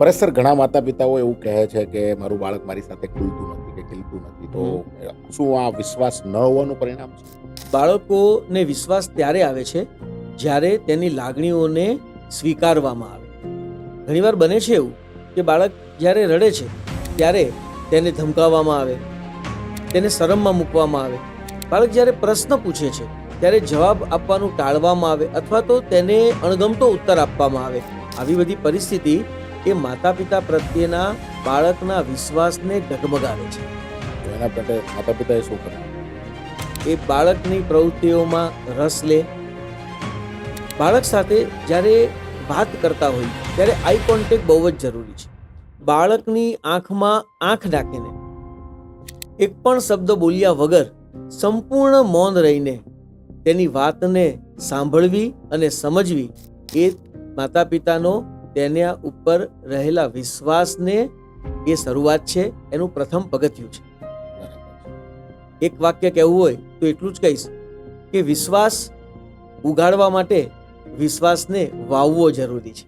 Paresh sir, ઘણા માતા પિતાઓ એવું કહે છે કે મારું બાળક મારી સાથે ખુલતું નથી કે ખીલતું નથી, તો શું આ વિશ્વાસ ન હોવાનું પરિણામ છે? બાળકોને વિશ્વાસ ત્યારે આવે છે જ્યારે તેની લાગણીઓને સ્વીકારવામાં આવે. ઘણીવાર બને છે એવું કે બાળક જ્યારે રડે છે ત્યારે તેને ધમકાવવામાં આવે, તેને શરમમાં મૂકવામાં આવે. બાળક જ્યારે પ્રશ્ન પૂછે છે ત્યારે જવાબ આપવાનું ટાળવામાં આવે અથવા તો તેને અણગમતો ઉત્તર આપવામાં આવે. આવી બધી પરિસ્થિતિ એ માતા પિતા પ્રત્યેના બાળકના વિશ્વાસને ડગમગાવે છે. તો એના માટે માતા પિતાએ શું કરવું? એ બાળકની પ્રવૃત્તિઓમાં રસ લે. બાળક સાથે જ્યારે વાત કરતા હોય ત્યારે આઈ કોન્ટેક્ટ બહુ જ જરૂરી છે. બાળકની આંખમાં આંખ નાખીને એક પણ શબ્દ બોલ્યા વગર સંપૂર્ણ મૌન રહીને તેની વાતને સાંભળવી અને સમજવી એ માતા પિતાનો તેના ઉપર રહેલા વિશ્વાસને એ શરૂઆત છે, એનું પ્રથમ પગથિયું છે. એક વાક્ય કહેવું હોય તો એટલું જ કહીશ કે વિશ્વાસ ઉગાડવા માટે વિશ્વાસને વાવવો જરૂરી છે.